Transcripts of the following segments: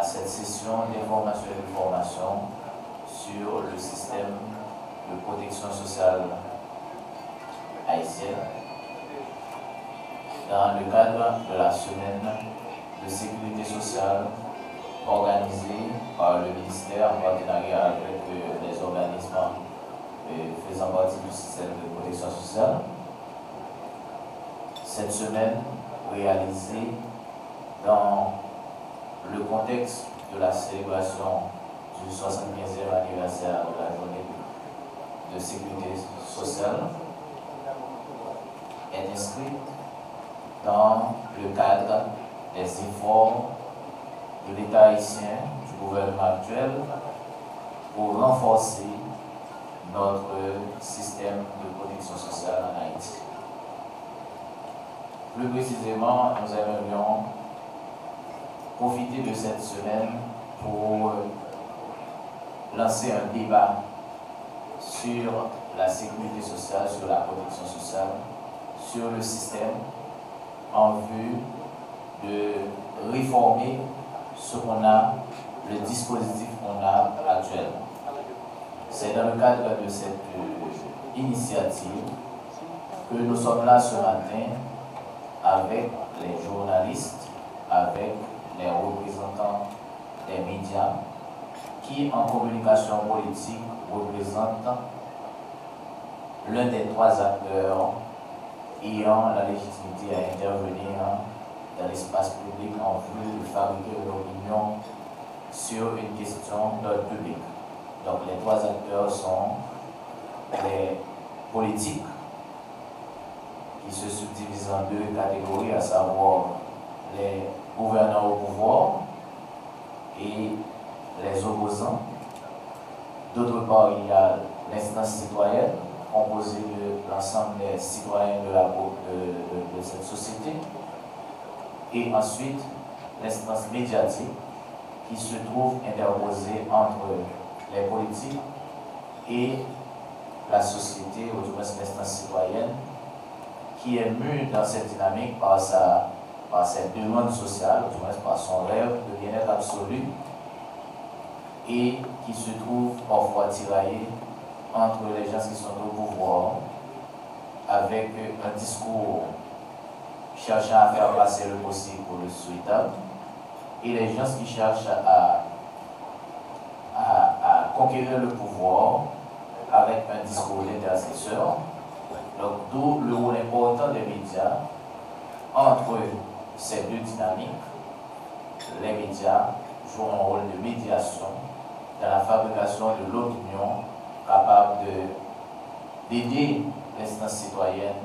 cette session d'information et de formation sur le système de protection sociale haïtienne dans le cadre de la semaine de sécurité sociale organisée par le ministère en partenariat avec les organismes faisant partie du système de protection sociale. Cette semaine réalisée dans le contexte de la célébration du 75e anniversaire de la journée de sécurité sociale est inscrite dans le cadre des efforts de l'État haïtien, du gouvernement actuel, pour renforcer notre système de protection sociale en Haïti. Plus précisément, nous aimerions profiter de cette semaine pour lancer un débat sur la sécurité sociale, sur la protection sociale, sur le système, en vue de réformer ce qu'on a, le dispositif qu'on a actuellement. C'est dans le cadre de cette initiative que nous sommes là ce matin avec les journalistes, avec les représentants des médias qui, en communication politique, représentent l'un des trois acteurs ayant la légitimité à intervenir dans l'espace public en vue de fabriquer une opinion sur une question d'ordre public. Donc les trois acteurs sont les politiques qui se subdivisent en deux catégories, à savoir les gouvernants au pouvoir et les opposants. D'autre part, il y a l'instance citoyenne, composée de l'ensemble des citoyens de cette société. Et ensuite, l'instance médiatique, qui se trouve interposée entre les politiques et la société, ou du moins l'instance citoyenne, qui est mue dans cette dynamique par cette demande sociale, ou du moins par son rêve de bien-être absolu, et qui se trouve parfois tiraillée entre les gens qui sont au pouvoir, avec un discours cherchant à faire passer le possible pour le souhaitable, et les gens qui cherchent à conquérir le pouvoir avec un discours d'intercesseur. Donc, d'où le rôle important des médias entre ces deux dynamiques. Les médias jouent un rôle de médiation dans la fabrication de l'opinion capable d'aider l'instance citoyenne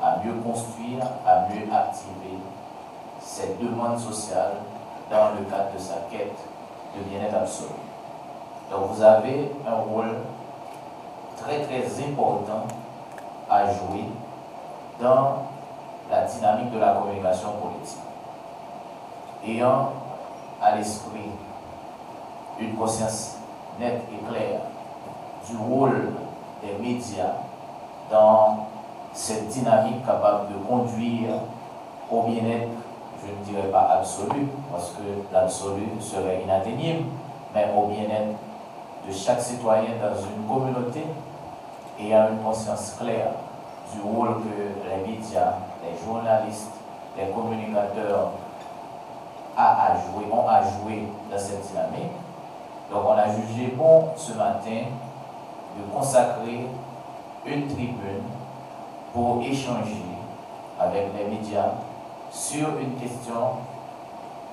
à mieux construire, à mieux activer cette demande sociale dans le cadre de sa quête de bien-être absolu. Donc vous avez un rôle très très important à jouer dans la dynamique de la communication politique. Ayant à l'esprit une conscience nette et claire du rôle des médias dans cette dynamique capable de conduire au bien-être, je ne dirais pas absolu, parce que l'absolu serait inatteignable, mais au bien-être de chaque citoyen dans une communauté, ayant une conscience claire du rôle que les médias, les journalistes, les communicateurs ont à jouer dans cette dynamique. Donc on a jugé bon ce matin de consacrer une tribune pour échanger avec les médias sur une question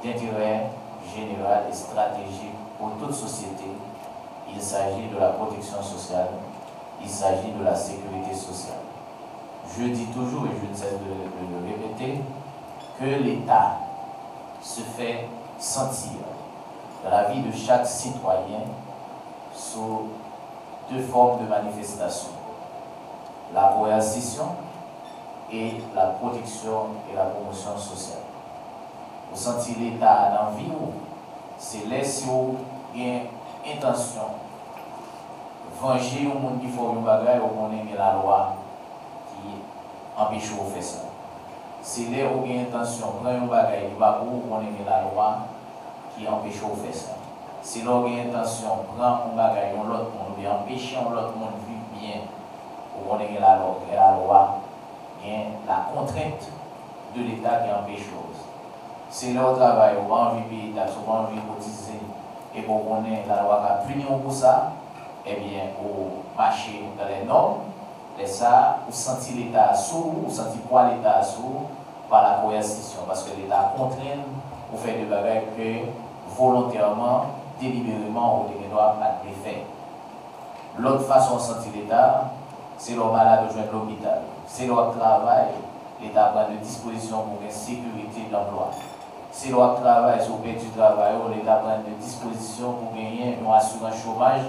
d'intérêt général et stratégique pour toute société. Il s'agit de la protection sociale, il s'agit de la sécurité sociale. Je dis toujours, et je ne cesse de le répéter, que l'État se fait sentir dans la vie de chaque citoyen sous deux formes de manifestation: la coercition et la protection et la promotion sociale. Vous sentez l'État dans la vie, c'est là si vous avez intention de venger au monde qui fait un bagage ou qu'on aime la loi qui empêche de faire ça. C'est là où vous avez intention de prendre un bagage qui va où qu'on aime la loi qui empêche de faire ça. Si l'on a une intention, prendre un bagage, l'autre monde, ou bien empêcher l'autre monde de vivre bien, pour qu'on ait la loi, la contrainte de l'État qui empêche chose. Si l'on travaille, on va envie de payer taxes, on va envie de cotiser, et pour qu'on ait la loi qui a puni pour ça, eh bien, au marché dans les normes, et ça, vous sentez l'État sourd, vous sentez quoi l'État sourd par la coercition, parce que l'État contraint pour faire des bagages que volontairement, délibérément, on doit être fait. L'autre façon de sentir l'État, c'est le malade de joindre l'hôpital. C'est leur travail, l'État prend des dispositions pour une sécurité d'emploi. C'est leur travail, si vous perdez du travail, l'État prend des dispositions pour gagner une assurance chômage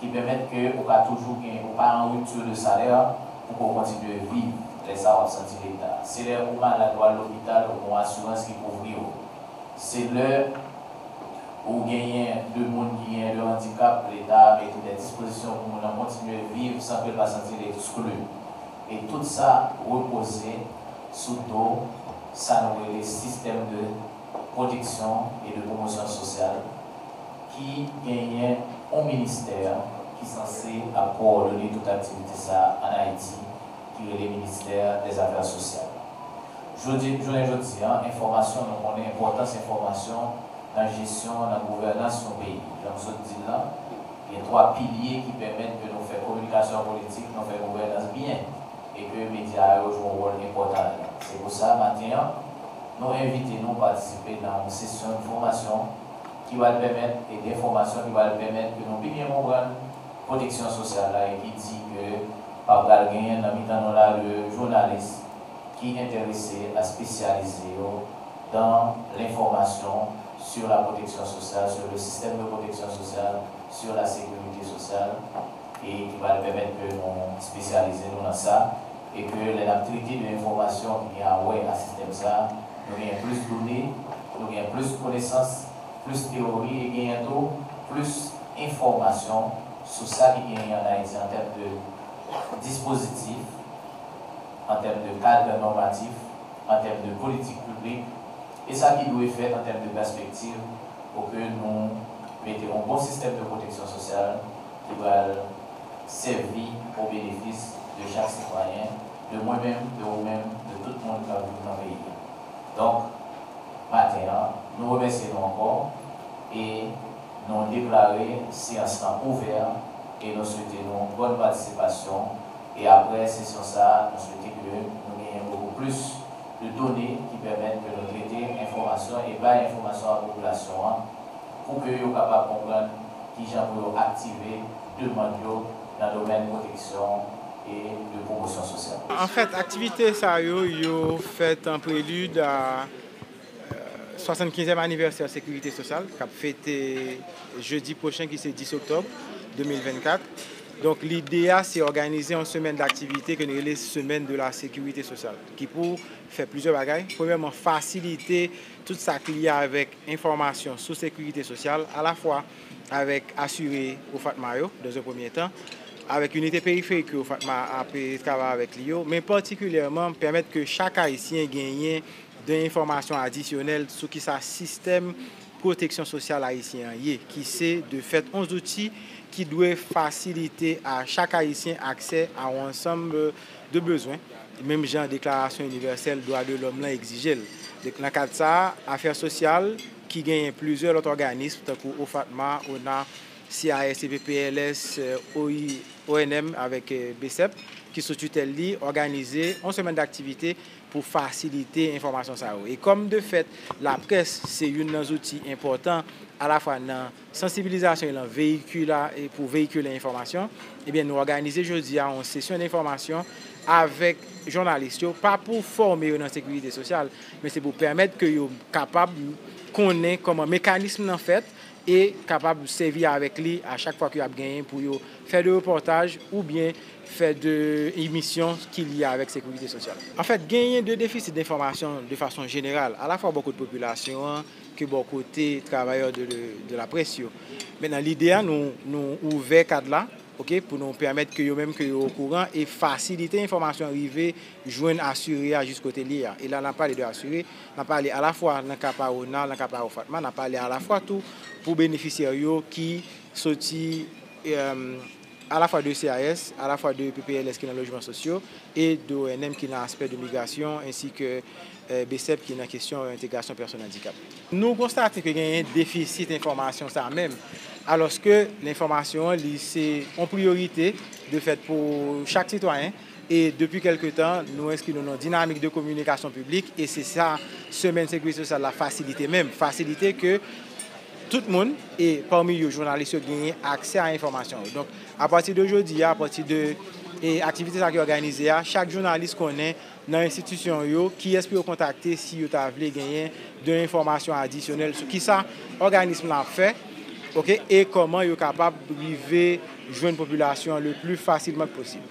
qui permettent que vous pas toujours gagner, vous pas en rupture de salaire pour qu'on continue à vivre. Et ça, on sentir l'État. C'est le malade à l'hôpital ou une assurance qui couvre. C'est le où gagner de monde qui a le handicap, l'État met des dispositions pour nous continuer à vivre sans que la sentir exclu. Et tout ça reposé sous dos, ça nous les systèmes de protection et de promotion sociale qui gagnent un ministère qui est censé coordonner toute activité ça en Haïti, qui est le ministère des Affaires sociales. Je dis, information, donc on a importance information dans la gestion, dans la gouvernance de pays. Comme je dis là, il y a 3 piliers qui permettent que nous fassions communication politique, nous fassions gouvernance bien, et que les médias jouent un rôle important. C'est pour ça, maintenant, nous invitons à participer dans une session de formation qui va permettre, et d'information qui va permettre que nous bien comprendre la protection sociale là, et qui dit que, par exemple, il y a le journaliste qui est intéressé à spécialiser dans l'information sur la protection sociale, sur le système de protection sociale, sur la sécurité sociale, et qui va permettre que nous spécialisions dans ça, et que l'activité de l'information qui a à ce système ça, nous avons plus de données, nous avons plus de connaissances, plus de théorie, et bientôt plus d'informations sur ça qui est en Haïti en termes de dispositifs, en termes de cadre normatif, en termes de politique publique, et ça qui doit être fait en termes de perspective pour que nous mettions un bon système de protection sociale qui va servir au bénéfice de chaque citoyen, de moi-même, de vous-même, de tout le monde qui va vivre dans le pays. Donc, maintenant, nous remercions encore et nous déclarons séance ouverte et nous souhaitons une bonne participation. Et après session ça, nous souhaitons que nous ayons beaucoup plus de données qui permettent de nous traiter l'information et pas l'information à la population pour que nous soyons capables de comprendre qui j'ai activer demande dans le domaine de protection et de promotion sociale. En fait, l'activité ça yo fait en prélude à 75e anniversaire de sécurité sociale qui a fêté jeudi prochain qui c'est 10 octobre 2024. Donc l'idée c'est organiser une semaine d'activité que nous appelons semaine de la sécurité sociale qui pour faire plusieurs bagages. Premièrement, faciliter tout ça qui est avec information sur sécurité sociale, à la fois avec assurer au Fatma dans un premier temps, avec unité périphérique au Fatma a travailler avec l'IO, mais particulièrement permettre que chaque Haïtien gagne des informations additionnelles sur qui ça système protection sociale haïtien qui c'est de fait 11 outils qui doivent faciliter à chaque Haïtien accès à un ensemble de besoins. Même genre déclaration universelle droit de l'homme là exige. Donc dans le cadre de ça, affaires sociales qui gagnent plusieurs autres organismes tels que OFATMA, ONA, CAS, CPPLS, ONM avec BCEP qui sont tutelle organiser une semaine d'activité pour faciliter l'information. Et comme de fait, la presse, c'est un outil important à la fois dans la sensibilisation et dans le pour véhiculer l'information, eh bien, nous organisons aujourd'hui une session d'information avec les journalistes, pas pour former dans la sécurité sociale, mais c'est pour permettre que soient capables de connaître comment un mécanisme en fait et capable de servir avec lui à chaque fois qu'il a gagné pour faire des reportages ou bien faire des émissions qu'il y a avec la sécurité sociale. En fait, gagner de déficit d'information de façon générale, à la fois beaucoup de population que beaucoup de travailleurs de la presse. Maintenant, l'idée, nous ouvrons cadre là OK, pour nous permettre que eux-mêmes que au courant et faciliter l'information arrivée joindre assuré jusqu'au côté lié. Et là on a parlé de assuré, on a parlé à la fois dans cas par Ona, dans cas par Fatma, on a parlé à la fois tout pour bénéficiaires qui sorti à la fois de CAS, à la fois de PPLS qui est dans le logement social et d'ONM qui est dans l'aspect de migration ainsi que BCEP qui est dans la question d'intégration personnes handicapées. Nous constatons qu'il y a un déficit d'information ça même, alors que l'information c'est en priorité de fait pour chaque citoyen. Et depuis quelque temps, nous inscrivons dans une dynamique de communication publique et c'est ça, Semaine Sécurité Sociale, la facilité même, facilité que tout le monde et parmi les journalistes gagnent accès à l'information. Donc, à partir d'aujourd'hui, à partir de l'activité qui est organisée, chaque journaliste connaît dans l'institution qui est pour contacter si vous voulez gagner de l'information additionnelle sur qui ça organisme l'a fait, OK, et comment il est capable de vivre joindre la population le plus facilement possible.